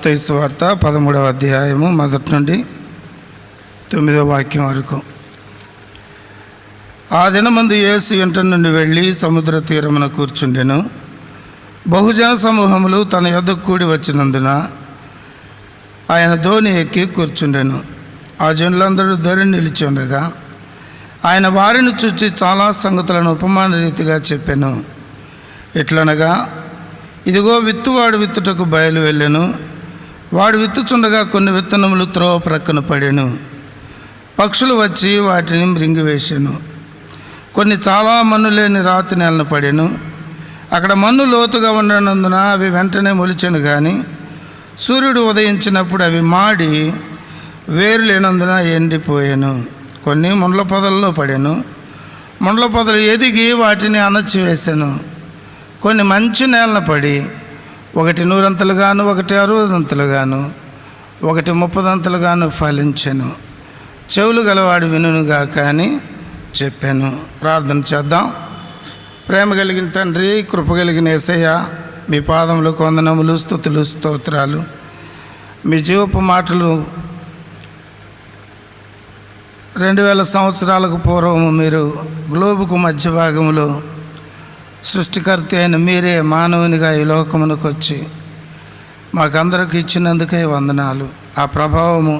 మత్తయి సువార్త 13వ అధ్యాయము 1 నుండి 9వ వాక్యం వరకు. ఆ దినమందు యేసు ఇంట నుండి వెళ్ళి సముద్ర తీరమున కూర్చుండెను. బహుజన సమూహములు తన యొద్దకు కూడి వచ్చినందున ఆయన దోణి ఎక్కి కూర్చుండెను. ఆ జనులందరూ ధరి నిలిచి ఉండగా ఆయన వారిని చూచి చాలా సంగతులను ఉపమాన రీతిగా చెప్పెను. ఎట్లనగా, ఇదిగో విత్తువాడు విత్తుటకు బయలు వెళ్ళెను. వాడు విత్తుచుండగా కొన్ని విత్తనములు త్రోవ ప్రక్కన పడెను. పక్షులు వచ్చి వాటిని మృంగివేసెను. కొన్ని చాలా మన్ను లేని రాతి నేలన పడెను. అక్కడ మన్ను లోతుగా ఉండనందున అవి వెంటనే మొలిచెను. కానీ సూర్యుడు ఉదయించినప్పుడు అవి మాడి వేరు లేనందున ఎండిపోయాను. కొన్ని ముండ్ల పొదల్లో పడెను. ముండ్ల పొదలు ఎదిగి వాటిని అణచివేశాను. కొన్ని మంచి నేలన పడి ఒకటి 100 అంతలుగాను, ఒకటి 60 అంతలుగాను, ఒకటి 30 అంతలుగాను ఫలించెను. చెవులు గలవాడు వినుగా కానీ చెప్పాను. ప్రార్థన చేద్దాం. ప్రేమ కలిగిన తండ్రి, కృప కలిగిన యేసయ్య, మీ పాదములకు వందనములు, స్తుతులు, స్తోత్రాలు. మీ జీవపు మాటలు 2000 సంవత్సరాలకు పూర్వము మీరు గ్లోబుకు మధ్య భాగంలో సృష్టికర్త అయిన మీరే మానవునిగా ఈ లోకమునకు వచ్చి మాకందరికి ఇచ్చినందుకే వందనాలు. ఆ ప్రభావము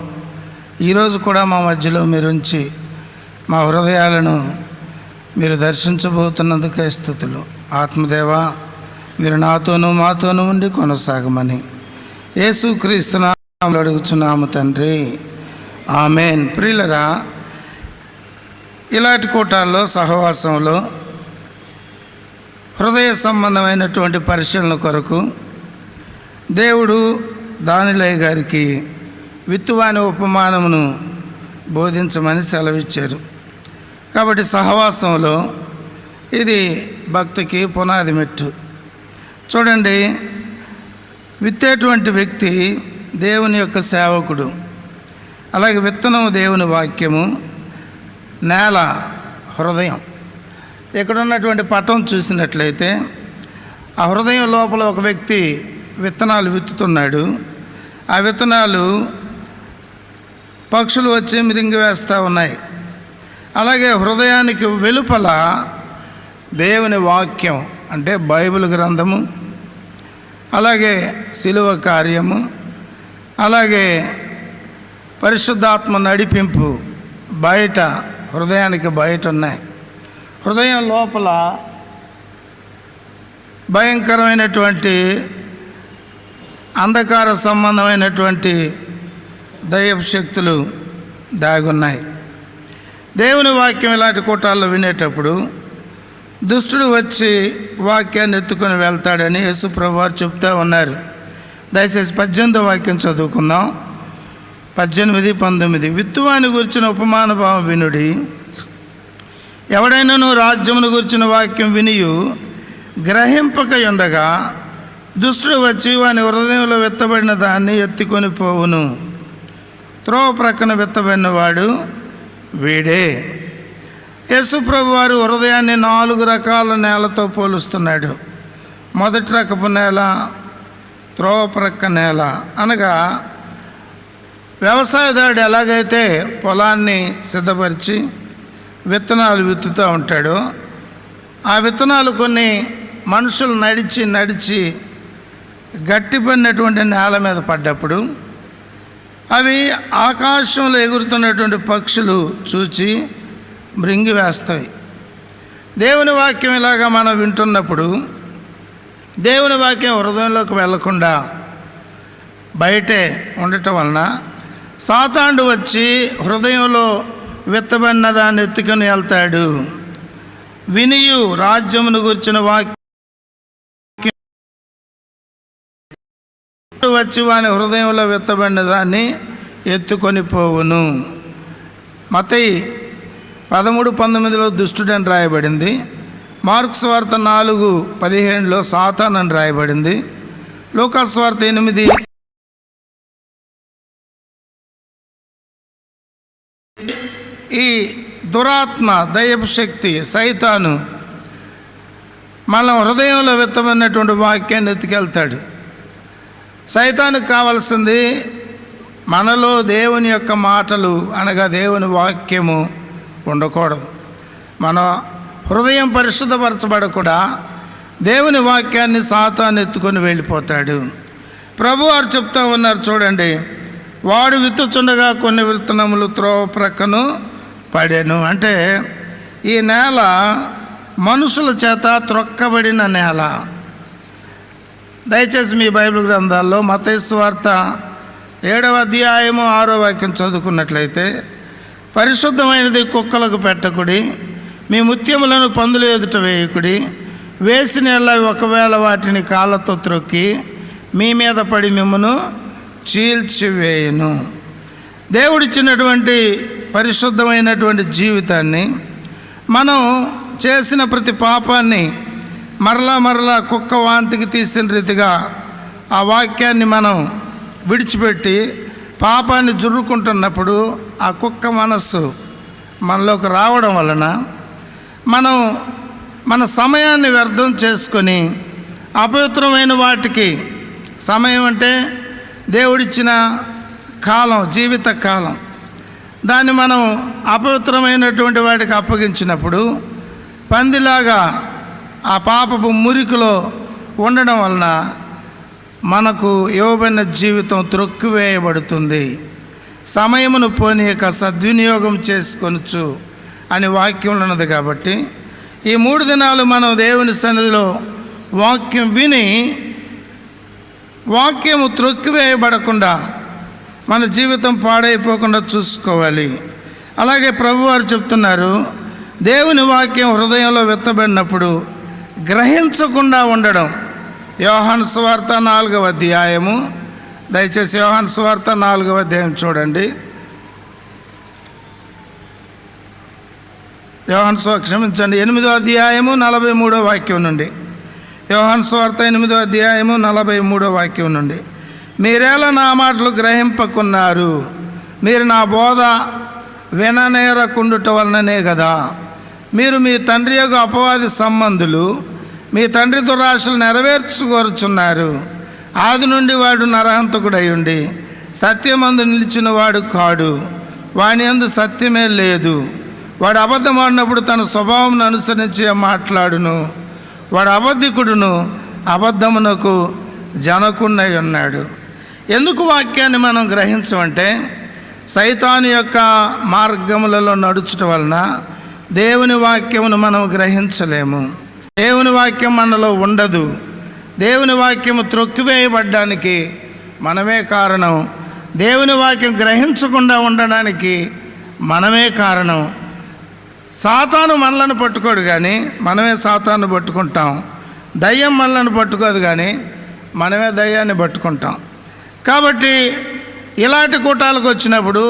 ఈరోజు కూడా మా మధ్యలో మీరు ఉంచి మా హృదయాలను మీరు దర్శించబోతున్నందుకే స్తుతులు. ఆత్మదేవా, మీరు నాతోనూ మాతోనూ ఉండి కొనసాగమని యేసుక్రీస్తు నామములో అడుగుచున్నాము తండ్రి, ఆమేన్. ప్రియులరా, ఇలాంటి కూటాల్లో సహవాసంలో హృదయ సంబంధమైనటువంటి పరిశీలన కొరకు దేవుడు దానియేలు గారికి విత్తువాని ఉపమానమును బోధించమని సెలవిచ్చారు. కాబట్టి సహవాసంలో ఇది భక్తికి పునాది మెట్టు. చూడండి, విత్తేటువంటి వ్యక్తి దేవుని యొక్క సేవకుడు. అలాగే విత్తనం దేవుని వాక్యము, నేల హృదయం. ఇక్కడ ఉన్నటువంటి పటం చూసినట్లయితే ఆ హృదయం లోపల ఒక వ్యక్తి విత్తనాలు విత్తుతున్నాడు. ఆ విత్తనాలు పక్షులు వచ్చి మిరింగివేస్తూ ఉన్నాయి. అలాగే హృదయానికి వెలుపల దేవుని వాక్యం అంటే బైబిల్ గ్రంథము, అలాగే శిలువ కార్యము, అలాగే పరిశుద్ధాత్మ నడిపింపు బయట, హృదయానికి బయట ఉన్నాయి. హృదయం లోపల భయంకరమైనటువంటి అంధకార సంబంధమైనటువంటి దైవపు శక్తులు దాగున్నాయి. దేవుని వాక్యం ఇలాంటి కూటాల్లో వినేటప్పుడు దుష్టుడు వచ్చి వాక్యాన్ని ఎత్తుకొని వెళ్తాడని యేసు ప్రభువు వారు చెప్తూ ఉన్నారు. దయచేసి 18వ వాక్యం చదువుకుందాం. 18, 19. విత్తువాని గురించిన ఉపమాన భావం వినుడి. ఎవడైనాను రాజ్యమును గురించిన వాక్యం వినియు గ్రహింపక ఉండగా దుష్టుడు వచ్చి వాని హృదయంలో విత్తబడిన దాన్ని ఎత్తుకొని పోవును. త్రోవ ప్రక్కన విత్తబడినవాడు వీడే. యేసు ప్రభు వారు హృదయాన్ని 4 రకాల నేలతో పోలుస్తున్నాడు. మొదటి రకపు నేల త్రోవ ప్రక్క నేల. అనగా వ్యవసాయదారుడు ఎలాగైతే పొలాన్ని సిద్ధపరిచి విత్తనాలు విత్తుతూ ఉంటాడో, ఆ విత్తనాలు కొన్ని మనుషులు నడిచి గట్టిపడినటువంటి నేల మీద పడ్డప్పుడు అవి ఆకాశంలో ఎగురుతున్నటువంటి పక్షులు చూచి మృంగివేస్తాయి. దేవుని వాక్యం ఇలాగా మనం వింటున్నప్పుడు దేవుని వాక్యం హృదయంలోకి వెళ్లకుండా బయటే ఉండటం వలన సాతానుడు వచ్చి హృదయంలో విత్తబడిన దాన్ని ఎత్తుకొని వెళ్తాడు. వినియు రాజ్యమును గురించిన వాక్యం వచ్చి వాని హృదయంలో విత్తబడిన దాన్ని ఎత్తుకొని పోవును. మత్తయి 13:19 దుష్టుడని రాయబడింది. మార్కు సువార్త 4:15 సాతాను అని రాయబడింది. లూకా సువార్త 8 ఈ దురాత్మ దయ్యపు శక్తి సైతాను మన హృదయంలో విత్తమైనటువంటి వాక్యాన్ని ఎత్తుకెళ్తాడు. సైతానికి కావాల్సింది మనలో దేవుని యొక్క మాటలు అనగా దేవుని వాక్యము ఉండకూడదు. మన హృదయం పరిశుద్ధపరచబడకుండా దేవుని వాక్యాన్ని సాతాను ఎత్తుకొని వెళ్ళిపోతాడు. ప్రభువారు చెప్తా ఉన్నారు చూడండి, వాడు విత్తుచుండగా కొన్ని విత్తనములు త్రోవ ప్రక్కను పడెను. అంటే ఈ నేల మనుషుల చేత త్రొక్కబడిన నేల. దయచేసి మీ బైబిల్ గ్రంథాల్లో మత్తయి సువార్త 7వ అధ్యాయము 6వ వాక్యం చదువుకున్నట్లయితే, పరిశుద్ధమైనది కుక్కలకు పెట్టకుడి, మీ ముత్యములను పందులు ఎదుట వేయకుడి, వేసిన ఎల్ల ఒకవేళ వాటిని కాళ్ళతో త్రొక్కి మీ మీద పడి మిమ్మను చీల్చివేయును. దేవుడిచ్చినటువంటి పరిశుద్ధమైనటువంటి జీవితాన్ని మనం చేసిన ప్రతి పాపాన్ని మరలా కుక్క వాంతికి తీసిన రీతిగా ఆ వాక్యాన్ని మనం విడిచిపెట్టి పాపాన్ని జుర్రుకుంటున్నప్పుడు ఆ కుక్క మనస్సు మనలోకి రావడం వలన మనం మన సమయాన్ని వ్యర్థం చేసుకొని అపవిత్రమైన వాటికి, సమయం అంటే దేవుడిచ్చిన కాలం, జీవిత కాలం, దాన్ని మనం అపవిత్రమైనటువంటి వాటికి అప్పగించినప్పుడు పందిలాగా ఆ పాపపు మురికిలో ఉండడం వలన మనకు ఇవ్వబడిన జీవితం త్రొక్కివేయబడుతుంది. సమయమును పోనీయక సద్వినియోగం చేసుకొనొచ్చు అని వాక్యం ఉన్నది. కాబట్టి ఈ 3 దినాలు మనం దేవుని సన్నిధిలో వాక్యం విని వాక్యము త్రొక్కివేయబడకుండా మన జీవితం పాడైపోకుండా చూసుకోవాలి. అలాగే ప్రభువారు చెప్తున్నారు, దేవుని వాక్యం హృదయంలో విత్తబడినప్పుడు గ్రహించకుండా ఉండడం. యోహాను సువార్త 4వ అధ్యాయము, దయచేసి యోహాను సువార్త 4వ అధ్యాయం చూడండి. క్షమించండి 8వ అధ్యాయము 43వ వాక్యం నుండి. యోహాను సువార్త 8వ అధ్యాయము 43వ వాక్యం నుండి, మీరేలా నా మాటలు గ్రహింపకున్నారు, మీరు నా బోధ విననేరకుండుట వలననే కదా. మీరు మీ తండ్రి యొక్క అపవాది సంబంధులు, మీ తండ్రి దురాశలు నెరవేర్చుకోరుచున్నారు. ఆది నుండి వాడు నరహంతకుడై ఉండి సత్యమందు నిలిచిన వాడు కాడు, వాని యందు సత్యమే లేదు. వాడు అబద్ధం ఆడినప్పుడు తన స్వభావం అనుసరించి మాట్లాడును. వాడు అబద్ధికుడును, అబద్ధమునకు జనకున్నై ఉన్నాడు. ఎందుకు వాక్యాన్ని మనం గ్రహించమంటే, సైతాను యొక్క మార్గములలో నడుచుట వలన దేవుని వాక్యమును మనం గ్రహించలేము. దేవుని వాక్యం మనలో ఉండదు. దేవుని వాక్యము త్రొక్కివేయబడ్డానికి మనమే కారణం. దేవుని వాక్యం గ్రహించకుండా ఉండడానికి మనమే కారణం. సాతాను మనలను పట్టుకోడు కానీ మనమే సాతాను పట్టుకుంటాం. దయ్యం మనలను పట్టుకోదు కానీ మనమే దయ్యాన్ని పట్టుకుంటాం. కాబట్టి ఇలాంటి కూటాలకు వచ్చినప్పుడు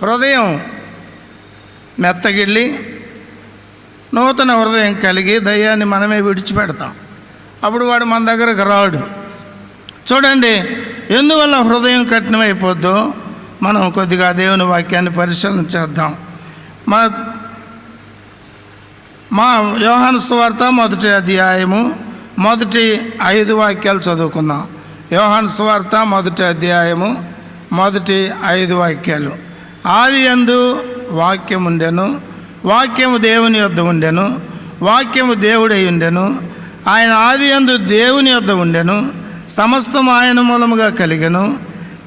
హృదయం మెత్తగిల్లి నూతన హృదయం కలిగి దయ్యాన్ని మనమే విడిచిపెడతాం. అప్పుడు వాడు మన దగ్గరకు రాడు. చూడండి, ఎందువల్ల హృదయం కఠినమైపోద్దో మనం కొద్దిగా దేవుని వాక్యాన్ని పరిశీలన చేద్దాం. మా యోహాను సువార్త 1వ అధ్యాయము 5 వాక్యాలు చదువుకుందాం. యోహాను సువార్త 1వ అధ్యాయము 5 వాక్యాలు. ఆది యందు వాక్యం ఉండెను, వాక్యము దేవుని యొద్ద ఉండెను, వాక్యము దేవుడై ఉండెను. ఆయన ఆది యందు దేవుని యొద్ద ఉండెను. సమస్తము ఆయన మూలముగా కలిగెను.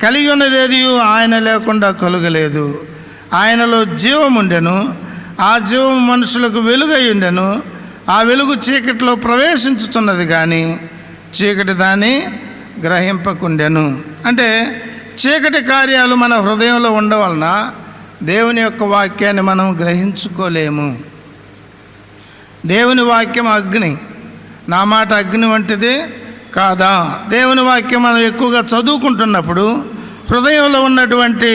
కలిగి ఉన్నదేది ఆయన లేకుండా కలుగలేదు. ఆయనలో జీవం ఉండెను, ఆ జీవం మనుషులకు వెలుగై ఉండెను. ఆ వెలుగు చీకటిలో ప్రవేశించుతున్నది కానీ చీకటి దాన్ని గ్రహింపకుండెను. అంటే చీకటి కార్యాలు మన హృదయంలో ఉండవలన దేవుని యొక్క వాక్యాన్ని మనం గ్రహించుకోలేము. దేవుని వాక్యం అగ్ని, నా మాట అగ్ని వంటిది కాదా? దేవుని వాక్యం మనం ఎక్కువగా చదువుకుంటున్నప్పుడు హృదయంలో ఉన్నటువంటి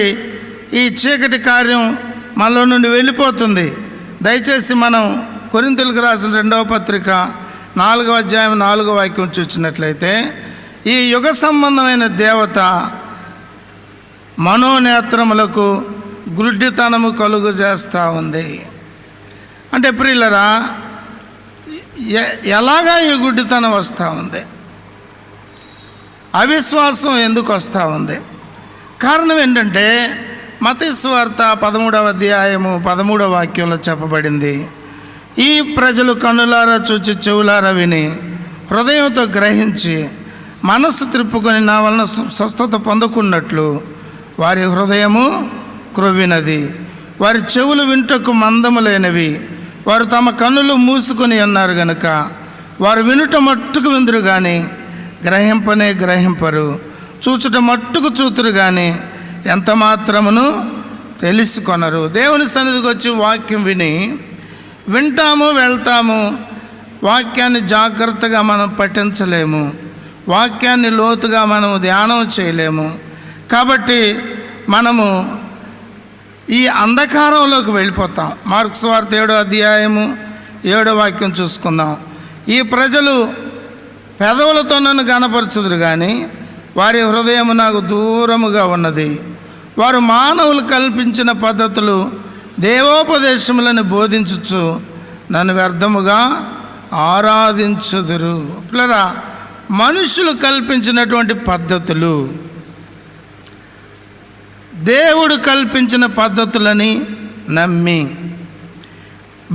ఈ చీకటి కార్యం మనలో నుండి వెళ్ళిపోతుంది. దయచేసి మనం కొరింథీయులకు రాసిన 2వ పత్రిక 4వ అధ్యాయం 4వ వాక్యం చూసినట్లయితే, ఈ యుగ సంబంధమైన దేవత మనోనేత్రములకు గుడ్డితనము కలుగు చేస్తూ ఉంది. అంటే ప్రియులరా, ఎలాగా ఈ గుడ్డితనం వస్తూ ఉంది? అవిశ్వాసం ఎందుకు వస్తూ ఉంది? కారణం ఏంటంటే మత్తయి సువార్త 13వ అధ్యాయము 13వ వాక్యంలో చెప్పబడింది, ఈ ప్రజలు కన్నులారా చూచి చెవులారా విని హృదయంతో గ్రహించి మనస్సు త్రిప్పుకొని నా వలన స్వస్థత పొందుకున్నట్లు వారి హృదయము క్రొవ్వినది, వారి చెవులు వింటకు మందములైనవి, వారు తమ కన్నులు మూసుకొని ఉన్నారు గనుక వారు వినుట మట్టుకు విందురు కానీ గ్రహింపనే గ్రహింపరు, చూచుట మట్టుకు చూతురు కానీ ఎంత మాత్రమును తెలుసుకొనరు. దేవుని సన్నిధికి వచ్చి వాక్యం వింటాము, వెళ్తాము, వాక్యాన్ని జాగ్రత్తగా మనం పఠించలేము, వాక్యాన్ని లోతుగా మనము ధ్యానం చేయలేము. కాబట్టి మనము ఈ అంధకారంలోకి వెళ్ళిపోతాం. మార్కు సువార్త 7వ అధ్యాయము 7వ వాక్యం చూసుకుందాం. ఈ ప్రజలు పెదవులతో నన్ను గనపరచుదురు కానీ వారి హృదయము నాకు దూరముగా ఉన్నది, వారు మానవులు కల్పించిన పద్ధతులు దేవోపదేశములను బోధించుచు నన్ను వ్యర్థముగా ఆరాధించుదురు. పిల్లరా, మనుషులు కల్పించినటువంటి పద్ధతులు, దేవుడు కల్పించిన పద్ధతులని నమ్మి,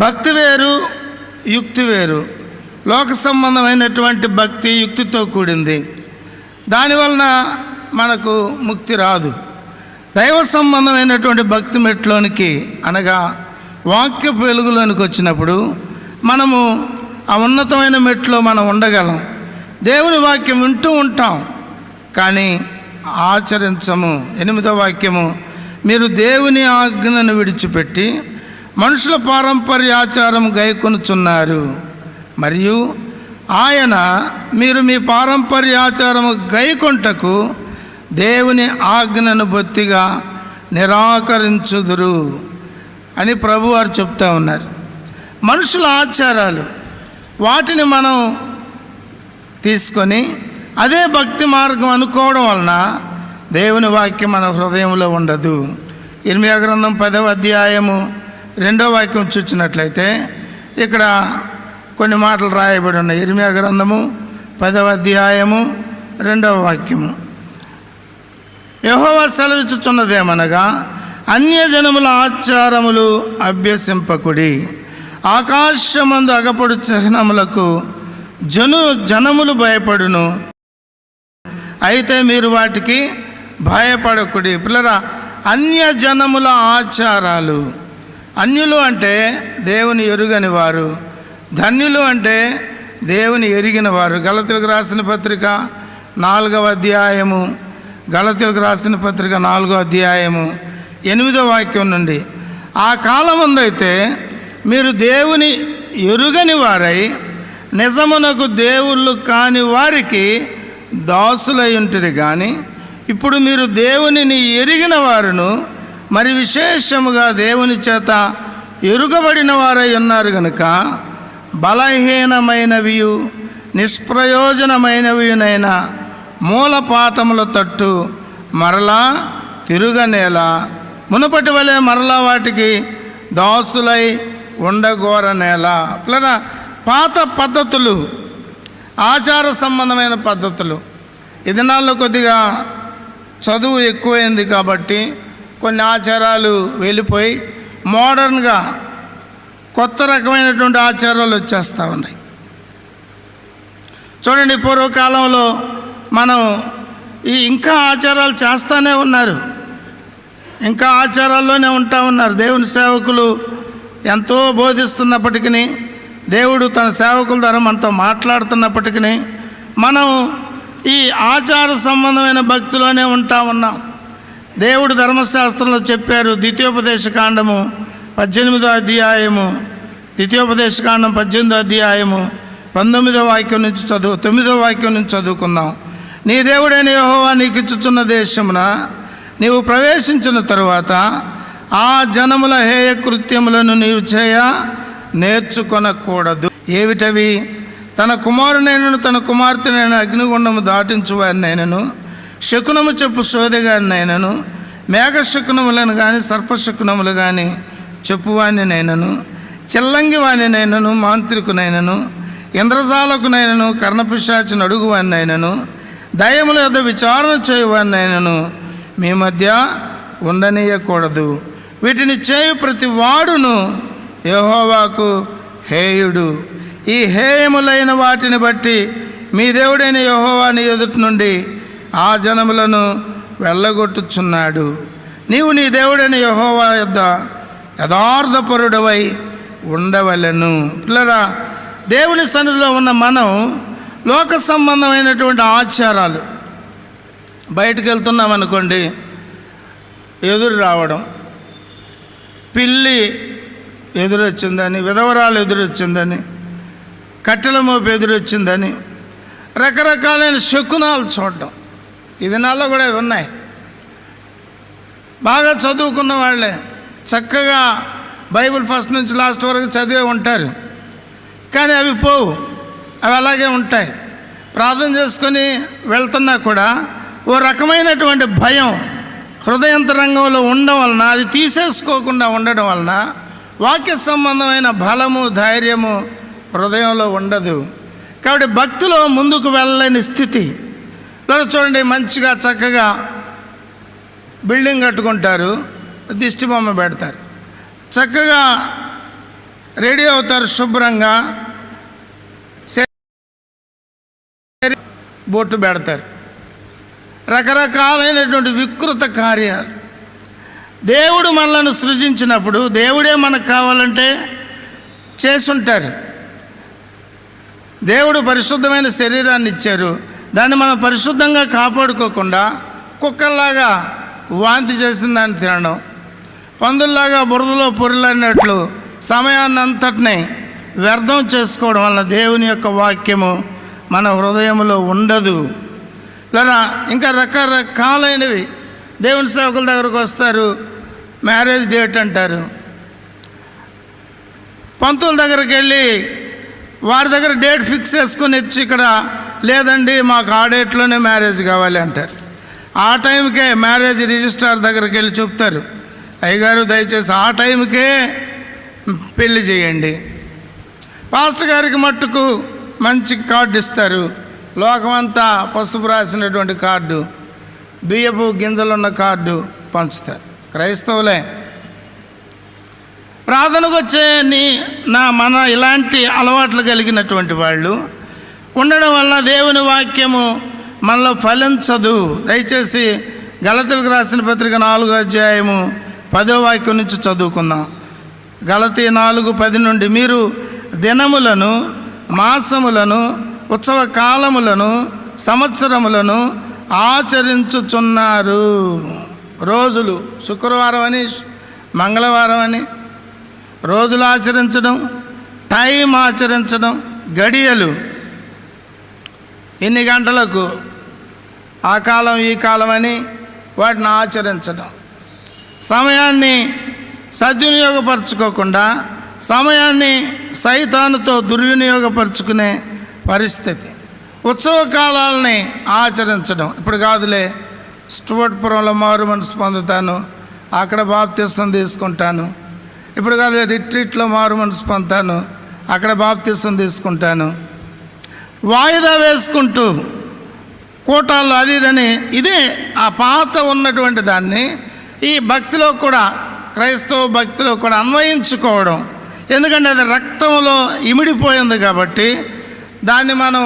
భక్తి వేరు యుక్తి వేరు. లోక సంబంధమైనటువంటి భక్తి యుక్తితో కూడింది, దానివలన మనకు ముక్తి రాదు. దైవ సంబంధమైనటువంటి భక్తి మెట్లోనికి అనగా వాక్యపు వెలుగులోనికి వచ్చినప్పుడు మనము ఆ ఉన్నతమైన మెట్లో మనం ఉండగలం. దేవుని వాక్యం వింటూ ఉంటాం కానీ ఆచరించము. 8వ వాక్యము, మీరు దేవుని ఆజ్ఞను విడిచిపెట్టి మనుషుల పారంపర్య ఆచారం గైకొనుచున్నారు, మరియు ఆయన మీరు మీ పారంపర్య ఆచారము గైకొంటకు దేవుని ఆజ్ఞను బొత్తిగా నిరాకరించుదురు అని ప్రభువారు చెప్తా ఉన్నారు. మనుషుల ఆచారాలు, వాటిని మనం తీసుకొని అదే భక్తి మార్గం అనుకోవడం వలన దేవుని వాక్యం మన హృదయంలో ఉండదు. ఇర్మియా గ్రంథం 10వ అధ్యాయము 2వ వాక్యం చూసినట్లయితే ఇక్కడ కొన్ని మాటలు రాయబడి ఉన్నాయి. ఇర్మియా గ్రంథము 10వ అధ్యాయము 2వ వాక్యము, యెహోవా సెలవిచ్చుచున్నదేమనగా, అన్యజనముల ఆచారములు అభ్యసింపకుడి, ఆకాశమందు అగపడు చిహ్నములకు జనములు భయపడును, అయితే మీరు వాటికి భయపడకుడి. పిల్లరా, అన్యజనముల ఆచారాలు, అన్యులు అంటే దేవుని ఎరుగని వారు, ధన్యులు అంటే దేవుని ఎరిగిన వారు. గలతీయులకు రాసిన పత్రిక 4వ అధ్యాయము, గలతీయులకు రాసిన పత్రిక 4వ అధ్యాయము 8వ వాక్యం నుండి, ఆ కాలమందైతే మీరు దేవుని ఎరుగని వారై నిజమునకు దేవుళ్ళు కాని వారికి దాసులై ఉంటురు కానీ ఇప్పుడు మీరు దేవునిని ఎరిగిన వారును మరి విశేషముగా దేవుని చేత ఎరుగబడిన వారై ఉన్నారు కనుక బలహీనమైనవియు నిష్ప్రయోజనమైనవినైనా మూలపాఠముల తట్టు మరలా తిరుగనేలా మునుపటి వలె మరలా వాటికి దాసులై ఉండగోరనేలా. పిల్లరా, పాత పద్ధతులు, ఆచార సంబంధమైన పద్ధతులు, ఈ దినాల్లో కొద్దిగా చదువు ఎక్కువైంది కాబట్టి కొన్ని ఆచారాలు వెళ్ళిపోయి మోడర్న్గా కొత్త రకమైనటువంటి ఆచారాలు వచ్చేస్తూ ఉన్నాయి. చూడండి, పూర్వకాలంలో మనం ఇంకా ఆచారాలు చేస్తూనే ఉన్నారు, ఇంకా ఆచారాల్లోనే ఉంటా ఉన్నారు. దేవుని సేవకులు ఎంతో బోధిస్తున్నప్పటికీ, దేవుడు తన సేవకుల ద్వారా మనతో మాట్లాడుతున్నప్పటికీ మనం ఈ ఆచార సంబంధమైన భక్తిలోనే ఉంటా ఉన్నాం. దేవుడు ధర్మశాస్త్రంలో చెప్పారు. ద్వితీయోపదేశకాండము 18వ అధ్యాయము, ద్వితీయోపదేశకాండం 18వ అధ్యాయము 9వ వాక్యం నుంచి 9వ వాక్యం నుంచి చదువుకుందాం. నీ దేవుడైన యెహోవా నీకు ఇచ్చుచున్న దేశమున నీవు ప్రవేశించిన తరువాత ఆ జనముల హేయ కృత్యములను నీవు చేయ నేర్చుకొనకూడదు. ఏవిటవి? తన కుమారునైనను తన కుమార్తెనైన అగ్నిగుండము దాటించువారినైనను, శకునము చెప్పు సోదెగారినైనను, మేఘ శకునములను కానీ సర్పశకునములు కానీ చెప్పువాణినైనను, చిల్లంగి వాణినైనను, మాంత్రికునైనను, ఇంద్రజాలకునైనను, కర్ణపిశాచిని అడుగువాణినైనను, దయ్యముల యొద్ద విచారణ చేయువాడినైనను మీ మధ్య ఉండనీయకూడదు. వీటిని చేయు ప్రతి వాడును యెహోవాకు హేయుడు. ఈ హేయములైన వాటిని బట్టి మీ దేవుడైన యెహోవా నీ ఎదుటి నుండి ఆ జనములను వెళ్ళగొట్టుచున్నాడు. నీవు నీ దేవుడైన యెహోవా యొద్ద యథార్థపరుడవై ఉండవలెను. పిల్లరా, దేవుని సన్నిధిలో ఉన్న మనం లోక సంబంధమైనటువంటి ఆచారాలు, బయటకు వెళ్తున్నాం అనుకోండి, ఎదురు రావడం, పిల్లి ఎదురొచ్చిందని, విధవరాలు ఎదురొచ్చిందని, కట్టెల మోపు ఎదురొచ్చిందని రకరకాలైన శకునాలు చూడడం, ఈ దినాల్లో కూడా ఉన్నాయి. బాగా చదువుకున్న వాళ్ళే చక్కగా బైబిల్ ఫస్ట్ నుంచి లాస్ట్ వరకు చదివే ఉంటారు, కానీ అవి పోవు, అవి అలాగే ఉంటాయి. ప్రార్థన చేసుకొని వెళ్తున్నా కూడా ఓ రకమైనటువంటి భయం హృదయంతరంగంలో ఉండడం వలన, అది తీసేసుకోకుండా ఉండడం వలన వాక్య సంబంధమైన బలము, ధైర్యము హృదయంలో ఉండదు. కాబట్టి భక్తిలో ముందుకు వెళ్ళలేని స్థితి. చూడండి, మంచిగా చక్కగా బిల్డింగ్ కట్టుకుంటారు, దిష్టి బొమ్మ పెడతారు, చక్కగా రెడీ అవుతారు, శుభ్రంగా బొట్టు పెడతారు, రకరకాలైనటువంటి వికృత కార్యాలు. దేవుడు మనలను సృజించినప్పుడు దేవుడే మనకు కావాలంటే చేసుంటారు. దేవుడు పరిశుద్ధమైన శరీరాన్ని ఇచ్చారు, దాన్ని మనం పరిశుద్ధంగా కాపాడుకోకుండా కుక్కల్లాగా వాంతి చేసిన దాన్ని తినడం, పందుల్లాగా బురదలో పొరులన్నట్లు సమయాన్ని అంతటినీ వ్యర్థం చేసుకోవడం వలన దేవుని యొక్క వాక్యము మన హృదయంలో ఉండదు. లేదా ఇంకా రకరకాలైనవి. దేవుని సేవకుల దగ్గరకు వస్తారు, మ్యారేజ్ డేట్ అంటారు, పంతుల దగ్గరికి వెళ్ళి వారి దగ్గర డేట్ ఫిక్స్ చేసుకుని వచ్చి ఇక్కడ లేదండి మాకు ఆ డేట్లోనే మ్యారేజ్ కావాలి అంటారు. ఆ టైంకే మ్యారేజ్ రిజిస్ట్రార్ దగ్గరికి వెళ్ళి చెప్తారు, అయ్యగారు దయచేసి ఆ టైంకే పెళ్లి చేయండి. పాస్టర్ గారికి మట్టుకు మంచి కార్డు ఇస్తారు, లోకమంతా పసుపు రాసినటువంటి కార్డు, బియ్యపు గింజలున్న కార్డు పంచుతారు. క్రైస్తవులే. ప్రార్థనకు వచ్చే మన ఇలాంటి అలవాట్లు కలిగినటువంటి వాళ్ళు ఉండడం వల్ల దేవుని వాక్యము మనలో ఫలించదు. దయచేసి గలతీలకు రాసిన పత్రిక 4వ అధ్యాయము 10వ వాక్యం నుంచి చదువుకుందాం. గలతీ 4:10 నుండి, మీరు దినములను, మాసములను, ఉత్సవ కాలములను, సంవత్సరములను ఆచరించుచున్నారు. రోజులు, శుక్రవారం అని, మంగళవారం అని రోజులు ఆచరించడం, టైం ఆచరించడం, గడియలు, ఇన్ని గంటలకు ఆ కాలం ఈ కాలం అని వాటిని ఆచరించడం, సమయాన్ని సద్వినియోగపరచుకోకుండా సమయాన్ని సైతానుతో దుర్వినియోగపరుచుకునే పరిస్థితి, ఉత్సవ కాలాలని ఆచరించడం. ఇప్పుడు కాదులే, స్టూవర్ట్పురంలో మారు మనసు పొందుతాను, అక్కడ బాప్తిసం తీసుకుంటాను. ఇప్పుడు కాదు, రిట్రీట్లో మారు మనసు పొందుతాను, అక్కడ బాప్తిసం తీసుకుంటాను. వాయిదా వేసుకుంటూ కూటాల్లో అది ఇదని, ఇదే ఆ పాత ఉన్నటువంటి దాన్ని ఈ భక్తిలో కూడా, క్రైస్తవ భక్తిలో కూడా అన్వయించుకోవడం. ఎందుకంటే అది రక్తంలో ఇమిడిపోయింది కాబట్టి దాన్ని మనం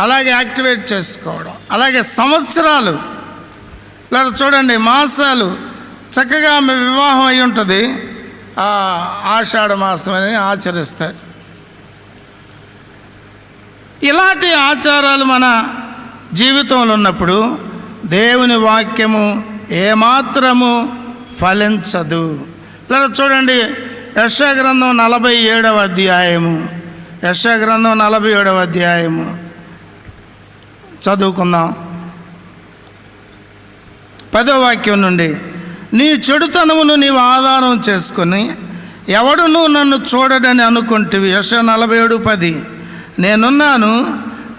అలాగే యాక్టివేట్ చేసుకోవడం. అలాగే సంవత్సరాలు, లేదా చూడండి మాసాలు, చక్కగా వివాహం అయి ఉంటుంది, ఆషాఢ మాసం అని ఆచరిస్తారు. ఇలాంటి ఆచారాలు మన జీవితంలో ఉన్నప్పుడు దేవుని వాక్యము ఏమాత్రము ఫలించదు. లేదా చూడండి, యెషయా గ్రంథం 47వ అధ్యాయము, యెషయా గ్రంథం 47వ అధ్యాయము చదువుకుందాం. 10వ వాక్యం నుండి, నీ చెడుతనమును నీవు ఆధారం చేసుకుని ఎవడును నన్ను చూడడని అనుకుంటివి. యెషయా 47:10, నేనున్నాను,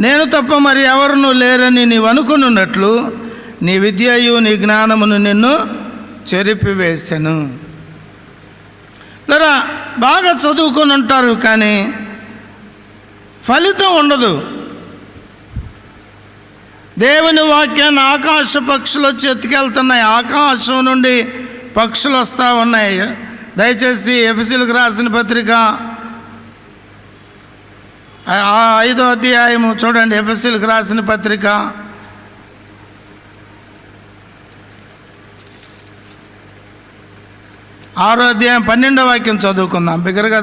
నేను తప్ప మరి ఎవరునూ లేరని నీవు అనుకున్నట్లు నీ విద్యయు నీ జ్ఞానమును నిన్ను చెరిపివేసెను. లేదా బాగా చదువుకొని ఉంటారు కానీ ఫలితం ఉండదు. దేవుని వాక్యాన్ని ఆకాశ పక్షులు వచ్చి ఎత్తుకెళ్తున్నాయి. ఆకాశం నుండి పక్షులు వస్తూ ఉన్నాయి. దయచేసి ఎఫెసీయులకు రాసిన పత్రిక 5వ అధ్యాయము చూడండి. ఎఫెసీయులకు రాసిన పత్రిక 6వ అధ్యాయం 12వ వాక్యం చదువుకుందాం. బిగ్గరగా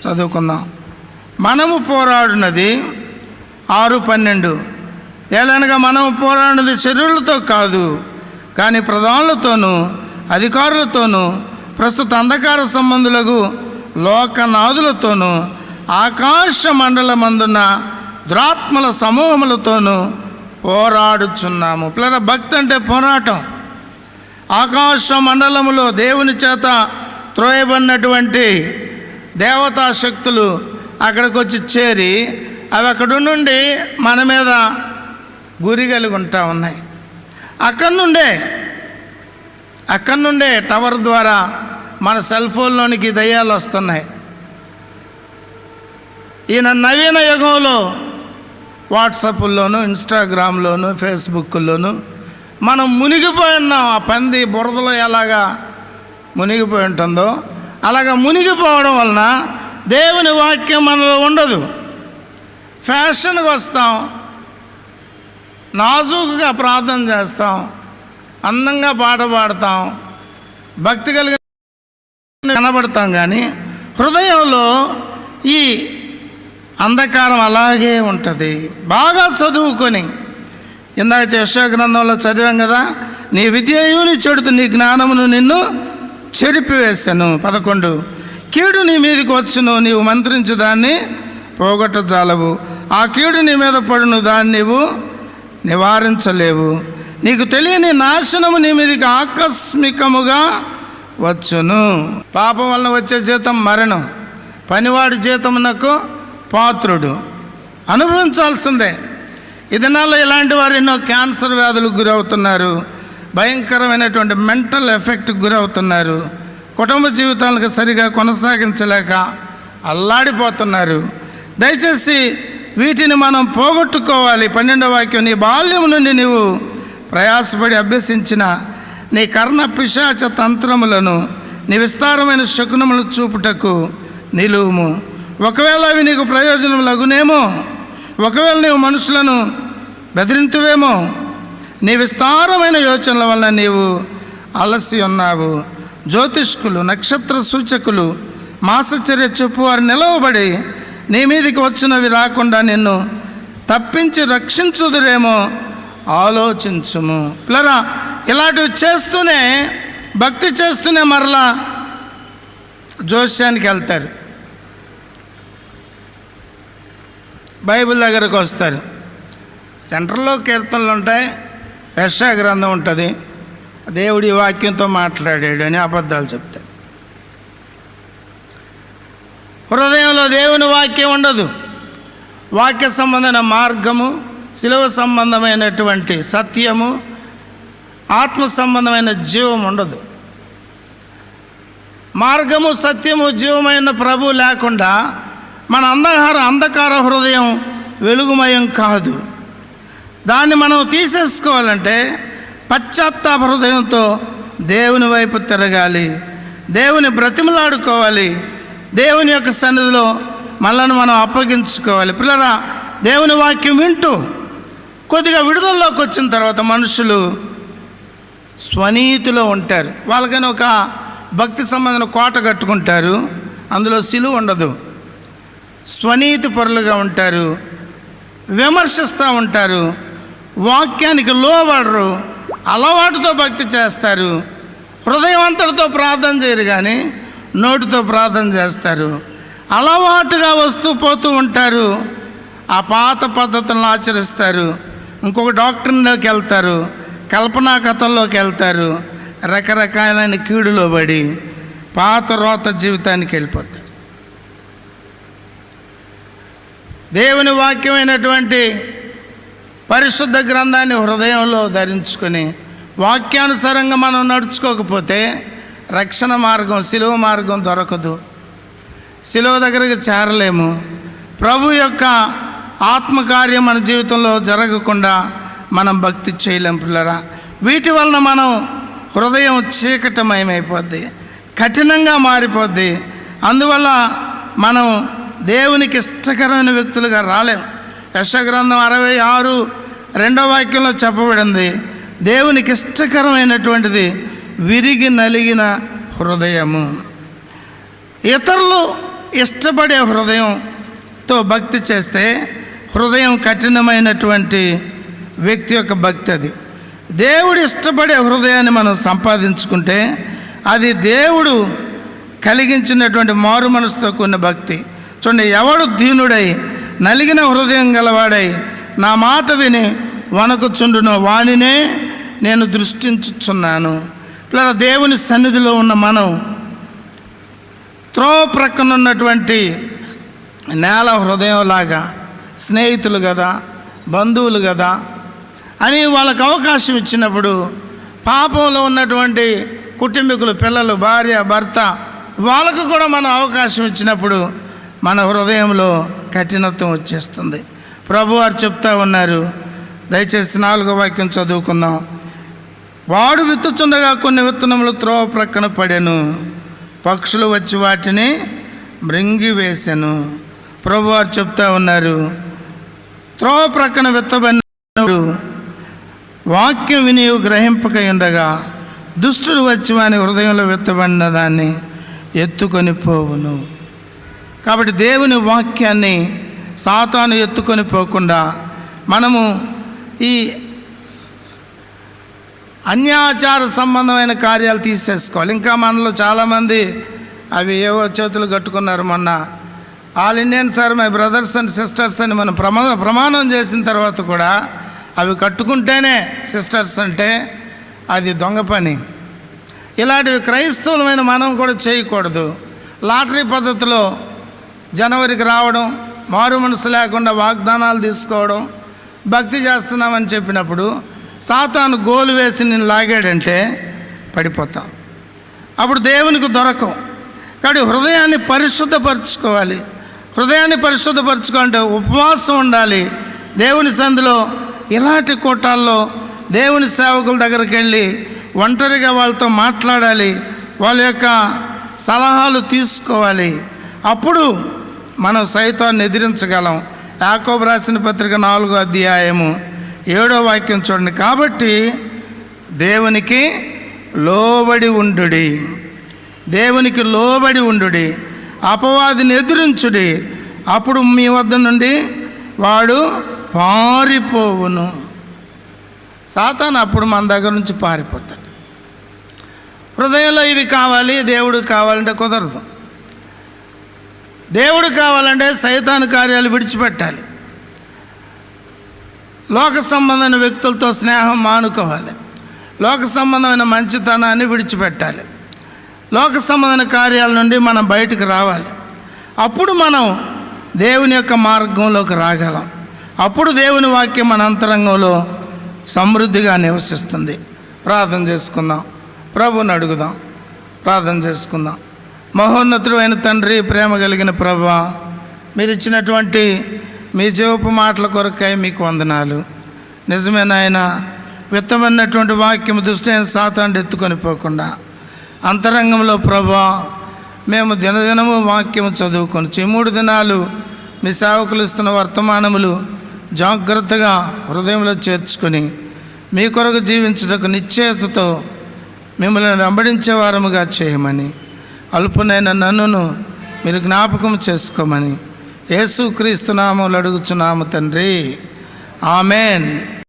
చదువుకుందాం. మనము పోరాడునది 6:12 ఏలనగా మనము పోరాడినది శరీరులతో కాదు, కానీ ప్రధానులతోనూ అధికారులతోనూ ప్రస్తుత అంధకార సంబంధులకు లోకనాథులతోనూ ఆకాశ మండలమందున్న దురాత్మల సమూహములతోనూ పోరాడుచున్నాము. పిల్లల భక్తి అంటే పోరాటం. ఆకాశ మండలములో దేవుని చేత త్రోయబడినటువంటి దేవతా శక్తులు అక్కడికి వచ్చి చేరి అవి అక్కడి నుండి మన మీద గురి కలిగి ఉంటా ఉన్నాయి. అక్కడి నుండే టవర్ ద్వారా మన సెల్ ఫోన్లోనికి దయ్యాలు వస్తున్నాయి. ఈయన నవీన యుగంలో వాట్సాప్లోను, ఇన్స్టాగ్రామ్లోను, ఫేస్బుక్లోను మనం మునిగిపోయి ఉన్నాం. ఆ పంది బురదలో ఎలాగా మునిగిపోయి ఉంటుందో అలాగా మునిగిపోవడం వలన దేవుని వాక్యం మనలో ఉండదు. ఫ్యాషన్గా వస్తాం, నాజూకుగా ప్రార్థన చేస్తాం, అందంగా పాట పాడతాం, భక్తి కలిగిన కనబడతాం, కానీ హృదయంలో ఈ అంధకారం అలాగే ఉంటుంది. బాగా చదువుకొని ఇందాక యెషయా గ్రంథంలో చదివాం కదా, నీ విద్యయు నీ చెడుతు నీ జ్ఞానమును నిన్ను చెరిపివేశాను. 11 కీడు నీ మీదకి వచ్చును, నీవు మంత్రించు దాన్ని పోగొట్టజాలవు. ఆ కీడు నీ మీద పడును, దాన్ని నీవు నివారించలేవు. నీకు తెలియని నాశనము నీ మీదకి ఆకస్మికముగా వచ్చును. పాపం వలన వచ్చే జీతం మరణం, పనివాడి జీతమునకు పాత్రుడు, అనుభవించాల్సిందే. ఈ దినాల్లో ఇలాంటి వారు ఎన్నో క్యాన్సర్ వ్యాధులకు గురవుతున్నారు, భయంకరమైనటువంటి మెంటల్ ఎఫెక్ట్కి గురవుతున్నారు, కుటుంబ జీవితాలకు సరిగా కొనసాగించలేక అల్లాడిపోతున్నారు. దయచేసి వీటిని మనం పోగొట్టుకోవాలి. 12వ వాక్యం, నీ బాల్యం నుండి నీవు ప్రయాసపడి అభ్యసించిన నీ కర్ణ పిశాచ తంత్రములను నీ విస్తారమైన శకునములు చూపుటకు నిలువుము. ఒకవేళ అవి నీకు ప్రయోజనం లగునేమో, ఒకవేళ నీవు మనుషులను బెదిరింతువేమో, నీ విస్తారమైన యోచనల వల్ల నీవు అలసి ఉన్నావు. జ్యోతిష్కులు, నక్షత్ర సూచకులు, మాసచర్య చెప్పు వారు నిలవబడి నీ మీదికి వచ్చినవి రాకుండా నిన్ను తప్పించి రక్షించుదురేమో ఆలోచించుము. పిల్లరా, ఇలాంటివి చేస్తూనే, భక్తి చేస్తూనే మరలా జోస్యానికి వెళ్తారు, బైబిల్ దగ్గరకు వస్తారు. సెంటర్లో కీర్తనలు ఉంటాయి, యెషయా గ్రంథం ఉంటుంది, దేవుడి వాక్యంతో మాట్లాడాడు అని అబద్ధాలు చెప్తారు. హృదయంలో దేవుని వాక్యం ఉండదు. వాక్య సంబంధమైన మార్గము, శిలువ సంబంధమైనటువంటి సత్యము, ఆత్మ సంబంధమైన జీవం ఉండదు. మార్గము, సత్యము, జీవమైన ప్రభు లేకుండా మన అంధకార హృదయం వెలుగుమయం కాదు. దాన్ని మనం తీసేసుకోవాలంటే పశ్చాత్తాప హృదయంతో దేవుని వైపు తిరగాలి, దేవుని బ్రతిమలాడుకోవాలి, దేవుని యొక్క సన్నిధిలో మనల్ని మనం అప్పగించుకోవాలి. పిల్లరా, దేవుని వాక్యం వింటూ కొద్దిగా విడుదలలోకి వచ్చిన తర్వాత మనుషులు స్వనీతిలో ఉంటారు. వాళ్ళకని ఒక భక్తి సంబంధమైన కోట కట్టుకుంటారు, అందులో సిలువ ఉండదు. స్వనీతి పరులుగా ఉంటారు, విమర్శిస్తూ ఉంటారు, వాక్యానికి లోబడరు, అలవాటుతో భక్తి చేస్తారు. హృదయం అంతటితో ప్రార్థన చేయరు, కానీ నోటితో ప్రార్థన చేస్తారు. అలవాటుగా వస్తూ పోతూ ఉంటారు, ఆ పాత పద్ధతులను ఆచరిస్తారు. ఇంకొక డాక్టర్లోకి వెళ్తారు, కల్పనా కథల్లోకి వెళ్తారు, రకరకాలైన కీడులో పడి పాత రోత జీవితానికి వెళ్ళిపోతారు. దేవుని వాక్యమైనటువంటి పరిశుద్ధ గ్రంథాన్ని హృదయంలో ధరించుకొని వాక్యానుసారంగా మనం నడుచుకోకపోతే రక్షణ మార్గం, శిలువ మార్గం దొరకదు. శిలువ దగ్గరికి చేరలేము. ప్రభు యొక్క ఆత్మకార్యం మన జీవితంలో జరగకుండా మనం భక్తి చేయలేం పిల్లరా. వీటి వలన మనం హృదయం చీకటమయమైపోద్ది, కఠినంగా మారిపోద్ది. అందువల్ల మనం దేవునికి ఇష్టకరమైన వ్యక్తులుగా రాలేం. యెషయా గ్రంథం 66:2 చెప్పబడింది, దేవునికి ఇష్టకరమైనటువంటిది విరిగి నలిగిన హృదయము. ఇతరులు ఇష్టపడే హృదయంతో భక్తి చేస్తే హృదయం కఠినమైనటువంటి వ్యక్తి యొక్క భక్తి అది. దేవుడు ఇష్టపడే హృదయాన్ని మనం సంపాదించుకుంటే అది దేవుడు కలిగించినటువంటి మారు మనసుతో కూడిన భక్తి. చూడండి, ఎవడు దీనుడై నలిగిన హృదయం గలవాడై నా మాట విని వణకుచుండునో వానినే నేను దృష్టించుచున్నాను. ఇలా దేవుని సన్నిధిలో ఉన్న మనం త్రోవ ప్రక్కన ఉన్నటువంటి నేల హృదయంలాగా స్నేహితులు కదా, బంధువులు కదా అని వాళ్ళకు అవకాశం ఇచ్చినప్పుడు, పాపంలో ఉన్నటువంటి కుటుంబీకులు, పిల్లలు, భార్య, భర్త, వాళ్ళకు కూడా మనం అవకాశం ఇచ్చినప్పుడు మన హృదయంలో కఠినత్వం వచ్చేస్తుంది. ప్రభువారు చెప్తా ఉన్నారు, దయచేసి 4వ వాక్యం చదువుకుందాం. వాడు విత్తుచుండగా కొన్ని విత్తనములు త్రోవ ప్రక్కన పడెను, పక్షులు వచ్చి వాటిని మృంగివేసెను. ప్రభువారు చెప్తా ఉన్నారు, త్రోవ ప్రక్కన విత్తబడినప్పుడు వాక్యం విని గ్రహింపక ఉండగా దుష్టుడు వచ్చి వాని హృదయంలో విత్తబడిన దాన్ని ఎత్తుకొని పోవును. కాబట్టి దేవుని వాక్యాన్ని సాతాను ఎత్తుకొని పోకుండా మనము ఈ అన్యాచార సంబంధమైన కార్యాలు తీసేసుకోవాలి. ఇంకా మనలో చాలామంది అవి ఏవో చేతులు కట్టుకున్నారు. మొన్న all Indian sir my brothers and sisters అని మనం ప్రమాణం చేసిన తర్వాత కూడా అవి కట్టుకుంటేనే సిస్టర్స్ అంటే అది దొంగ పని. ఇలాంటివి క్రైస్తవులమైన మనం కూడా చేయకూడదు. లాటరీ పద్ధతిలో జనవరికి రావడం, మారు మనసు లేకుండా వాగ్దానాలు తీసుకోవడం, భక్తి చేస్తున్నామని చెప్పినప్పుడు సాతాను గోలు వేసి నేను లాగాడంటే పడిపోతాం. అప్పుడు దేవునికి దొరకం. కాబట్టి హృదయాన్ని పరిశుద్ధపరచుకోవాలి. హృదయాన్ని పరిశుద్ధపరచుకోవాలంటే ఉపవాసం ఉండాలి. దేవుని సంధిలో ఇలాంటి కూటాల్లో దేవుని సేవకుల దగ్గరికి వెళ్ళి ఒంటరిగా వాళ్ళతో మాట్లాడాలి, వాళ్ళ యొక్క సలహాలు తీసుకోవాలి. అప్పుడు మనం సైతాన్ని ఎదిరించగలం. యాకోబు రాసిన పత్రిక 4వ అధ్యాయము 7వ వాక్యం చూడండి. కాబట్టి దేవునికి లోబడి ఉండుడి, దేవునికి లోబడి ఉండుడి, అపవాదిని ఎదిరించుడి, అప్పుడు మీ వద్ద నుండి వాడు పారిపోవును. సాతాను అప్పుడు మన దగ్గర నుంచి పారిపోతాడు. హృదయంలో ఇవి కావాలి, దేవుడు కావాలంటే కుదరదు. దేవుడు కావాలంటే సైతాను కార్యాలు విడిచిపెట్టాలి. లోక సంబంధమైన వ్యక్తులతో స్నేహం మానుకోవాలి. లోక సంబంధమైన మంచితనాన్ని విడిచిపెట్టాలి. లోక సంబంధమైన కార్యాల నుండి మనం బయటకు రావాలి. అప్పుడు మనం దేవుని యొక్క మార్గంలోకి రాగలం. అప్పుడు దేవుని వాక్యం మన అంతరంగంలో సమృద్ధిగా నివసిస్తుంది. ప్రార్థన చేసుకుందాం, ప్రభువుని అడుగుదాం. ప్రార్థన చేసుకుందాం. మహోన్నతుడు అయిన తండ్రి, ప్రేమ కలిగిన ప్రభువా, మీరు ఇచ్చినటువంటి మీ జీవపు మాటల కొరకై మీకు వందనాలు. నిజమే నాయన, విత్తమన్నటువంటి వాక్యం దుష్టైన సాతాను ఎత్తుకొని పోకుండా అంతరంగంలో ప్రభువా మేము దినదినము వాక్యము చదువుకొని 3 దినాలు మీ సేవకులు ఇస్తున్న వర్తమానములు జాగ్రత్తగా హృదయంలో చేర్చుకొని మీ కొరకు జీవించుటకు నిశ్చయతతో మిమ్మల్ని వెంబడించే వారముగా చేయమని, అల్పునైన నన్నును మీరు జ్ఞాపకం చేసుకోమని యేసుక్రీస్తు నామములో అడుగుచున్నాము తండ్రి. ఆమెన్.